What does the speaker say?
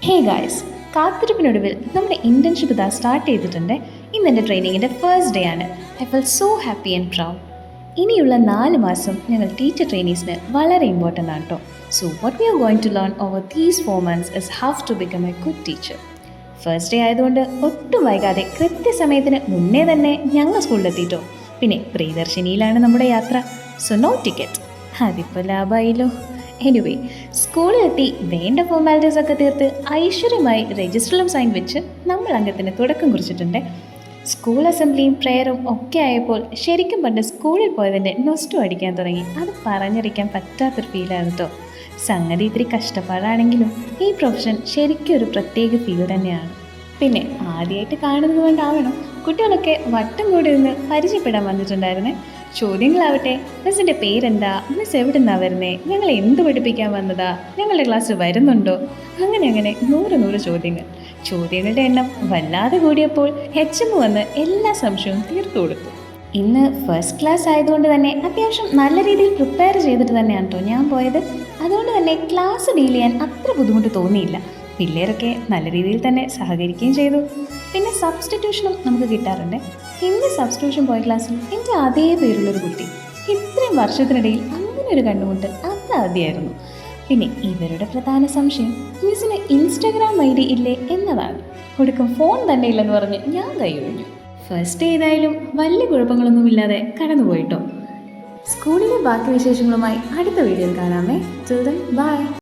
Hey guys, കാത്തിരിപ്പിനൊടുവിൽ നമ്മുടെ internship ഇതാ start ചെയ്തിട്ടുണ്ട്. ഇന്ന് എൻ്റെ ട്രെയിനിങ്ങിൻ്റെ ഫസ്റ്റ് ഡേ ആണ്. I feel so happy and proud. ഇനിയുള്ള 4 മാസം ഞങ്ങൾ ടീച്ചർ ട്രെയിനീസിന് വളരെ ഇമ്പോർട്ടൻ്റ് ആണ് കേട്ടോ. So what we are going to learn over these 4 months is how to become a good teacher. First day ആയതുകൊണ്ട് ഒട്ടും വൈകാതെ കൃത്യസമയത്തിന് മുന്നേ തന്നെ ഞങ്ങൾ സ്കൂളിലെത്തിയിട്ടോ. പിന്നെ പ്രിയദർശിനിയിലാണ് നമ്മുടെ യാത്ര. So no ticket. അതിപ്പോൾ ലാഭമായില്ലോ. എനിവേ, സ്കൂളിലെത്തി വേണ്ട ഫോർമാലിറ്റീസ് ഒക്കെ തീർത്ത് ഐശ്വര്യമായി രജിസ്റ്ററിലും സൈൻ വെച്ച് നമ്മൾ അംഗത്തിന് തുടക്കം കുറിച്ചിട്ടുണ്ട്. സ്കൂൾ അസംബ്ലിയും പ്രെയറും ഒക്കെ ആയപ്പോൾ ശരിക്കും പണ്ട് സ്കൂളിൽ പോയതിൻ്റെ നൊസ്റ്റു അടിക്കാൻ തുടങ്ങി. അത് പറഞ്ഞറിയിക്കാൻ പറ്റാത്തൊരു ഫീലാണ് കേട്ടോ. സംഗതി ഇത്തിരി കഷ്ടപ്പാടാണെങ്കിലും ഈ പ്രൊഫഷൻ ശരിക്കും ഒരു പ്രത്യേക ഫീൽ തന്നെയാണ്. പിന്നെ ആദ്യമായിട്ട് കാണുന്നത് കൊണ്ടാവണം കുട്ടികളൊക്കെ വട്ടം കൂടി നിന്ന് പരിചയപ്പെടാൻ വന്നിട്ടുണ്ടായിരുന്നേ. ചോദ്യങ്ങളാവട്ടെ, മിസ്സിൻ്റെ പേരെന്താ, മിസ് എവിടെ നിന്നാണ് വരുന്നത്, ഞങ്ങൾ എന്ത് പഠിപ്പിക്കാൻ വന്നതാ, ഞങ്ങളുടെ ക്ലാസ് വരുന്നുണ്ടോ, അങ്ങനെ 100 ചോദ്യങ്ങൾ. ചോദ്യങ്ങളുടെ എണ്ണം വല്ലാതെ കൂടിയപ്പോൾ HM വന്ന് എല്ലാ സംശയവും തീർത്തു കൊടുത്തു. ഇന്ന് ഫസ്റ്റ് ക്ലാസ് ആയതുകൊണ്ട് തന്നെ അത്യാവശ്യം നല്ല രീതിയിൽ പ്രിപ്പയർ ചെയ്തിട്ട് തന്നെയാണ് കേട്ടോ ഞാൻ പോയത്. അതുകൊണ്ട് തന്നെ ക്ലാസ് ഡീൽ ചെയ്യാൻ അത്ര ബുദ്ധിമുട്ട് തോന്നിയില്ല. പിള്ളേരൊക്കെ നല്ല രീതിയിൽ തന്നെ സഹകരിക്കുകയും ചെയ്തു. പിന്നെ സബ്സ്റ്റിറ്റ്യൂഷനും നമുക്ക് കിട്ടാറുണ്ട്. ഇന്ന് സബ്സ്റ്റിറ്റ്യൂഷൻ പോയ ക്ലാസ്സിൽ എൻ്റെ അതേ പേരുള്ളൊരു കുട്ടി. ഇത്രയും വർഷത്തിനിടയിൽ അങ്ങനെ ഒരു കണ്ടുമുട്ട് അത് ആദ്യമായിരുന്നു. പിന്നെ ഇവരുടെ പ്രധാന സംശയം മിസ്സിന് ഇൻസ്റ്റാഗ്രാം ID ഇല്ലേ എന്നതാണ്. ഒടുക്കം ഫോൺ തന്നെ ഇല്ലെന്ന് പറഞ്ഞ് ഞാൻ കൈയൊഴിഞ്ഞു. ഫസ്റ്റ് ഏതായാലും വലിയ കുഴപ്പങ്ങളൊന്നുമില്ലാതെ കടന്നുപോയിട്ടോ. സ്കൂളിലെ ബാക്കി വിശേഷങ്ങളുമായി അടുത്ത വീഡിയോയിൽ കാണാമേ. Till then, bye.